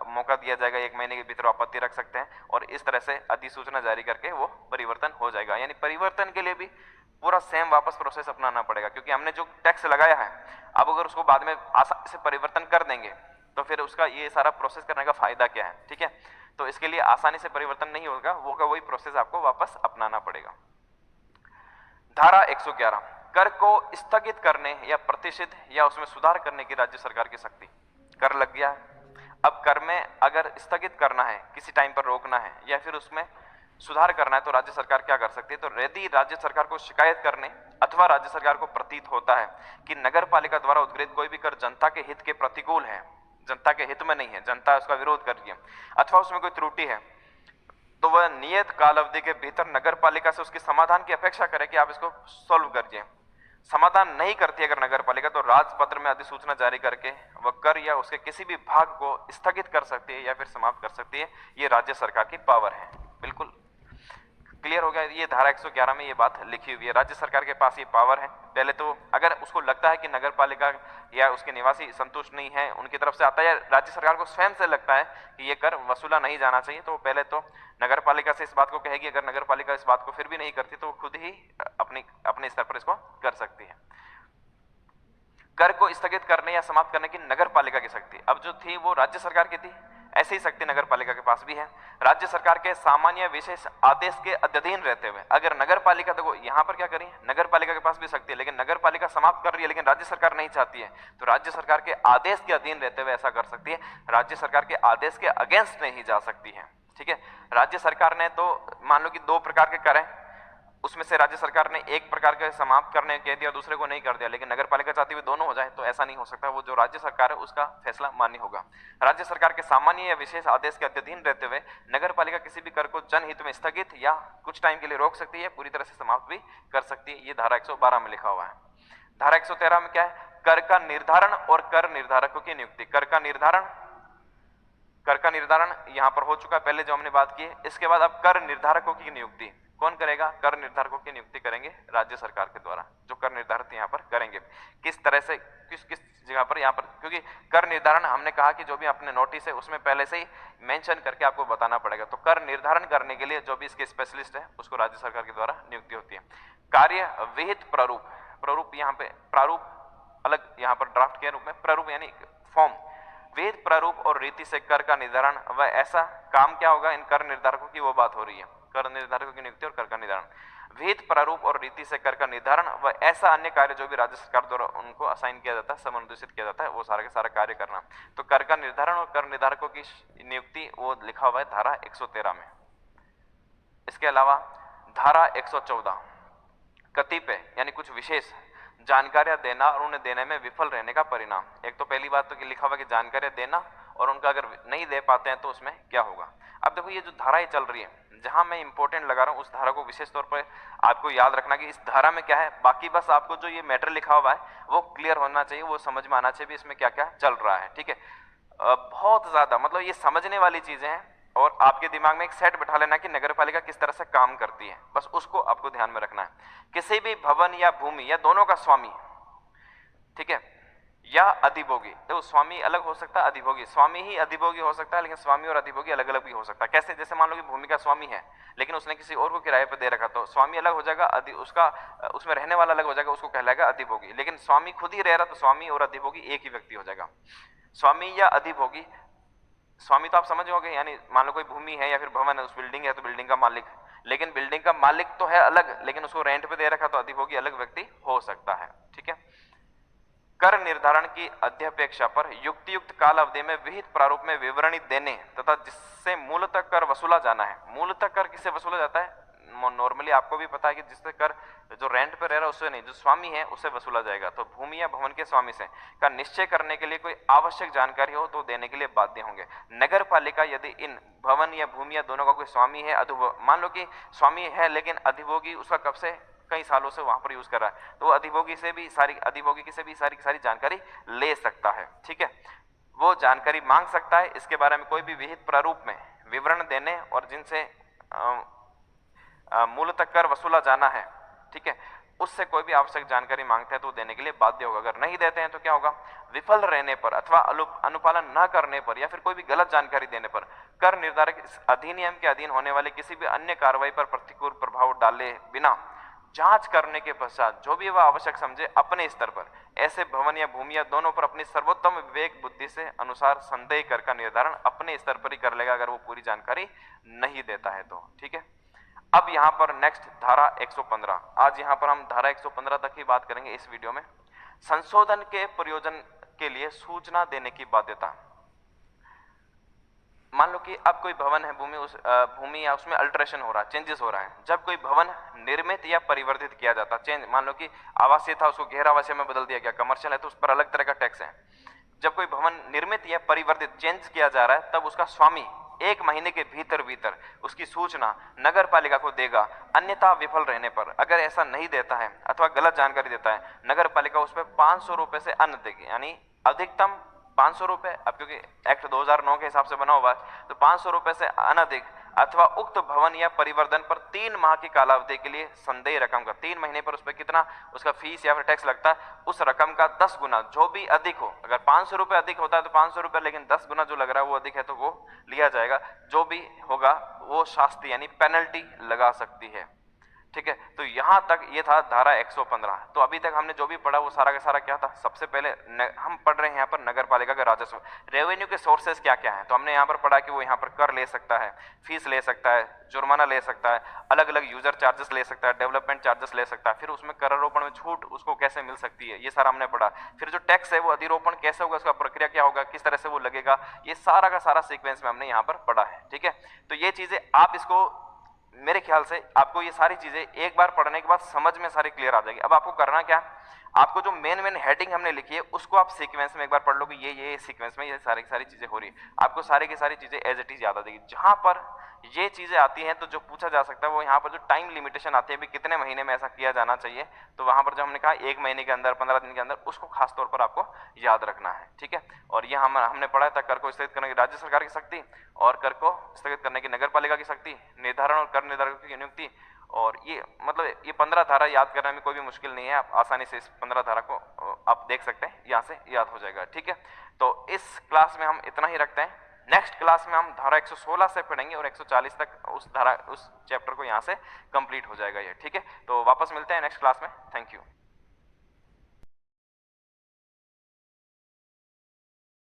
मौका दिया जाएगा, 1 महीने के भीतर आपत्ति रख सकते हैं और इस तरह से अधिसूचना जारी करके वो परिवर्तन हो जाएगा। यानी परिवर्तन के लिए भी पूरा सेम वापस प्रोसेस अपनाना पड़ेगा क्योंकि हमने जो टैक्स लगाया है अब अगर उसको बाद में आसानी से परिवर्तन कर देंगे तो फिर उसका ये सारा प्रोसेस करने का फायदा क्या है, ठीक है। तो इसके लिए आसानी से परिवर्तन नहीं होगा, वो का वही प्रोसेस आपको वापस अपनाना पड़ेगा। धारा 111 कर को स्थगित करने या प्रतिषिध या उसमें सुधार करने की राज्य सरकार की शक्ति। कर लग गया, अब कर में अगर स्थगित करना है, किसी टाइम पर रोकना है या फिर उसमें सुधार करना है तो राज्य सरकार क्या कर सकती है। तो यदि राज्य सरकार को शिकायत करने अथवा राज्य सरकार को प्रतीत होता है कि नगर पालिका द्वारा उद्गृहित कोई भी कर जनता के हित के प्रतिकूल है, जनता के हित में नहीं है, जनता उसका विरोध कर रही है अथवा उसमें कोई त्रुटि है, तो वह नियत काल अवधि के भीतर नगर पालिका से उसकी समाधान की अपेक्षा करे कि आप इसको सॉल्व करिए। समाधान नहीं करती अगर नगर पालिका तो राजपत्र में अधिसूचना जारी करके वह कर या उसके किसी भी भाग को स्थगित कर सकती है या फिर समाप्त कर सकती है। ये राज्य सरकार की पावर है। बिल्कुल क्लियर हो गया। ये धारा 111 में ये बात लिखी हुई है, राज्य सरकार के पास ये पावर है। पहले तो अगर उसको लगता है कि नगर पालिका या उसके निवासी संतुष्ट नहीं है, उनकी तरफ से आता है, राज्य सरकार को स्वयं से लगता है कि ये कर वसूला नहीं जाना चाहिए, तो पहले तो नगर पालिका से इस बात को कहेगी। अगर नगर पालिका इस बात को फिर भी नहीं करती तो खुद ही अपने स्तर पर इसको कर सकती है। कर को स्थगित करने या समाप्त करने की नगर पालिका की शक्ति अब जो थी वो राज्य सरकार की थी, ऐसी ही शक्ति नगर पालिका के पास भी है। राज्य सरकार के सामान्य विशेष आदेश के अधीन रहते हुए अगर नगर पालिका, देखो यहां पर क्या करी, नगर पालिका के पास भी शक्ति है लेकिन नगर पालिका समाप्त कर रही है लेकिन राज्य सरकार नहीं चाहती है, तो राज्य सरकार के आदेश के अधीन रहते हुए ऐसा कर सकती है। राज्य सरकार के आदेश के अगेंस्ट नहीं जा सकती है, ठीक है। राज्य सरकार ने तो मान लो कि 2 प्रकार के कर हैं, उसमें से राज्य सरकार ने एक प्रकार के समाप्त करने कह दिया, दूसरे को नहीं कर दिया, लेकिन नगर पालिका चाहती हुई दोनों हो जाए तो ऐसा नहीं हो सकता। वो जो राज्य सरकार है उसका फैसला मान्य होगा। राज्य सरकार के सामान्य या विशेष आदेश के अधीन रहते हुए नगर पालिका किसी भी कर को जनहित में स्थगित या कुछ टाइम के लिए रोक सकती है, पूरी तरह से समाप्त भी कर सकती है। ये धारा 112 में लिखा हुआ है। धारा 113 में क्या है, कर का निर्धारण और कर निर्धारकों की नियुक्ति। कर का निर्धारण यहां पर हो चुका है पहले जो हमने बात की है। इसके बाद अब कर निर्धारकों की नियुक्ति कौन करेगा, कर निर्धारकों की नियुक्ति करेंगे राज्य सरकार के द्वारा, जो कर निर्धारित यहाँ पर करेंगे। किस तरह से, किस किस जगह पर, यहाँ पर क्योंकि कर निर्धारण हमने कहा कि जो भी अपने नोटिस है उसमें पहले से ही मेंशन करके आपको बताना पड़ेगा। तो कर निर्धारण करने के लिए जो भी इसके स्पेशलिस्ट है उसको राज्य सरकार के द्वारा नियुक्ति होती है। कार्य विहित प्रारूप यहाँ पे प्रारूप अलग, यहाँ पर ड्राफ्ट के रूप में प्रारूप यानी फॉर्म, विहित प्रारूप और रीति से कर का निर्धारण व ऐसा काम क्या होगा, इन कर निर्धारकों की वो बात हो रही है, कर निर्धारकों की नियुक्ति और कर का निर्धारण। विहित प्रारूप और रीति से कर का निर्धारण व ऐसा अन्य कार्य जो भी राज्य सरकार द्वारा उनको असाइन किया जाता है, समनुदेशित किया जाता है, वो सारा के सारा कार्य करना। तो कर का निर्धारण और कर निर्धारकों की नियुक्ति वो लिखा हुआ है धारा 113 में। इसके अलावा धारा 114 कतिपय यानी कुछ विशेष जानकारियां देना और उन्हें देने में विफल रहने का परिणाम। एक तो पहली बात तो कि लिखा हुआ कि जानकारियां देना और उनका अगर नहीं दे पाते हैं तो उसमें क्या होगा। अब देखो ये जो धाराएं चल रही है, जहां मैं इंपॉर्टेंट लगा रहा हूं उस धारा को विशेष तौर पर आपको याद रखना कि इस धारा में क्या है। बाकी बस आपको जो ये मैटर लिखा हुआ है वो क्लियर होना चाहिए, वो समझ में आना चाहिए इसमें क्या क्या चल रहा है, ठीक है। बहुत ज्यादा मतलब ये समझने वाली चीजें हैं और आपके दिमाग में एक सेट बिठा लेना कि नगरपालिका किस तरह से काम करती है, बस उसको आपको ध्यान में रखना है। किसी भी भवन या भूमि या दोनों का स्वामी, ठीक है, या अधिभोगी, तो स्वामी अलग हो सकता है, अधिभोगी स्वामी ही अधिभोगी हो सकता है, लेकिन स्वामी और अधिभोगी अलग अलग भी हो सकता है। कैसे, जैसे मान लो कि भूमि का स्वामी है लेकिन उसने किसी और को किराए पर दे रखा, तो स्वामी अलग हो जाएगा, उसका उसमें रहने वाला अलग हो जाएगा, उसको कहलाएगा अधिभोगी। लेकिन स्वामी खुद ही रह रहा तो स्वामी और अधिभोगी एक ही व्यक्ति हो जाएगा। स्वामी या अधिभोगी, स्वामी तो आप समझ होंगे, यानी मान लो कोई भूमि है या फिर भवन है, उस बिल्डिंग है तो बिल्डिंग का मालिक, लेकिन बिल्डिंग का मालिक तो है अलग, लेकिन उसको रेंट पे दे रखा तो अधिभोगी अलग व्यक्ति हो सकता है, ठीक है। कर निर्धारण की अध्यपेक्षा पर युक्तियुक्त काल अवधि में विहित प्रारूप में विवरणी देने तथा जिससे मूलतः कर वसूला जाना है। मूलतः कर किससे वसूला जाता है, नॉर्मली आपको भी पता है कि जिससे कर जो रेंट पे रह रहा है उससे नहीं, जो स्वामी है उससे वसूला जाएगा। तो भूमि या भवन के स्वामी से का निश्चय करने के लिए कोई आवश्यक जानकारी हो तो देने के लिए बाध्य होंगे। नगर पालिका यदि इन भवन या भूमि या दोनों का कोई स्वामी है, मान लो कि स्वामी है लेकिन अधिभोगी उसका कब से कई सालों से वहां पर यूज कर रहा है, तो वो अधिभोगी से भी सारी जानकारी ले सकता है, ठीक है। वो जानकारी मांग सकता है। इसके बारे में कोई भी विहित प्रारूप में विवरण देने और जिनसे मूलतः कर वसूला जाना है, ठीक है, उससे कोई भी आवश्यक जानकारी मांगते हैं तो देने के लिए बाध्य होगा। अगर नहीं देते हैं तो क्या होगा, विफल रहने पर अथवा अनुपालन न करने पर या फिर कोई भी गलत जानकारी देने पर कर निर्धारक इस अधिनियम के अधीन होने वाले किसी भी अन्य कार्रवाई पर प्रतिकूल प्रभाव डाले बिना जांच करने के पश्चात जो भी वह आवश्यक समझे अपने स्तर पर ऐसे भवन या भूमि या दोनों पर अपनी सर्वोत्तम विवेक बुद्धि से अनुसार संदेह कर का निर्धारण अपने स्तर पर ही कर लेगा, अगर वो पूरी जानकारी नहीं देता है तो। ठीक है, अब यहां पर नेक्स्ट धारा 115, आज यहां पर हम धारा 115 तक ही बात करेंगे इस वीडियो में। संशोधन के प्रयोजन के लिए सूचना देने की बाध्यता। मान लो कि अब कोई भवन है, भूमि या उसमें अल्टरेशन हो रहा है, चेंजेस हो रहा है। जब कोई भवन निर्मित या परिवर्तित किया जाता, चेंज, मान लो कि आवासीय था उसको गैर आवासीय में बदल दिया गया, कमर्शियल है तो उस पर अलग तरह का टैक्स है। जब कोई भवन निर्मित या परिवर्तित चेंज किया जा रहा है तब उसका स्वामी 1 महीने के भीतर भीतर उसकी सूचना नगर पालिका को देगा। अन्यथा विफल रहने पर, अगर ऐसा नहीं देता है अथवा गलत जानकारी देता है, नगर पालिका उस पर 500 रुपए से अन्न देगी, यानी अधिकतम 500 रुपए। अब क्योंकि एक्ट 2009 के हिसाब से बना हुआ है तो 500 रुपए से अनधिक अथवा उक्त भवन या परिवर्तन पर 3 माह की कालावधि के लिए संदेह रकम का, 3 महीने पर उस पर कितना उसका फीस या फिर टैक्स लगता है, उस रकम का 10 गुना, जो भी अधिक हो। अगर 500 रुपए अधिक होता है तो 500 रुपए, लेकिन 10 गुना जो लग रहा है वो अधिक है तो वो लिया जाएगा। जो भी होगा वो शास्ति यानी पेनल्टी लगा सकती है। ठीक है, तो यहां तक ये था धारा 115। तो अभी तक हमने जो भी पढ़ा वो सारा का सारा क्या था, सबसे पहले हम पढ़ रहे हैं यहाँ पर नगर पालिका का राजस्व, रेवेन्यू के सोर्सेस क्या क्या हैं। तो हमने यहाँ पर पढ़ा कि वो यहाँ पर कर ले सकता है, फीस ले सकता है, जुर्माना ले सकता है, अलग अलग यूजर चार्जेस ले सकता है, डेवलपमेंट चार्जेस ले सकता है, फिर उसमें करारोपण में छूट उसको कैसे मिल सकती है, ये सारा हमने पढ़ा। फिर जो टैक्स है वो अधिरोपण कैसे होगा, उसका प्रक्रिया क्या होगा, किस तरह से वो लगेगा, ये सारा का सारा सीक्वेंस में हमने यहाँ पर पढ़ा है। ठीक है, तो ये चीजें आप इसको, मेरे ख्याल से आपको ये सारी चीजें एक बार पढ़ने के बाद समझ में सारी क्लियर आ जाएगी। अब आपको करना क्या, आपको जो मेन हेडिंग हमने लिखी है उसको आप सीक्वेंस में एक बार पढ़ लो कि ये सीक्वेंस में ये सारी की सारी चीजें हो रही है, आपको सारी की सारी चीजें एज इट इज याद आ जाएगी। जहां पर ये चीजें आती हैं तो जो पूछा जा सकता है वो यहाँ पर जो टाइम लिमिटेशन आती है भी कितने महीने में ऐसा किया जाना चाहिए, तो वहां पर जो हमने कहा 1 महीने के अंदर, 15 दिन के अंदर, उसको खास तौर पर आपको याद रखना है। ठीक है, और ये हमने पढ़ा था कर को स्थगित करने की राज्य सरकार की शक्ति और कर को स्थगित करने की नगर पालिका की शक्ति, निर्धारण और कर निर्धारकों की नियुक्ति। और ये मतलब ये 15 धारा याद करने में कोई भी मुश्किल नहीं है, आप आसानी से इस 15 धारा को आप देख सकते हैं, यहाँ से याद हो जाएगा। ठीक है, तो इस क्लास में हम इतना ही रखते हैं। नेक्स्ट क्लास में हम धारा 116 से पढ़ेंगे और 140 तक उस चैप्टर को यहाँ से कंप्लीट हो जाएगा ये। ठीक है, तो वापस मिलते हैं नेक्स्ट क्लास में। Thank you.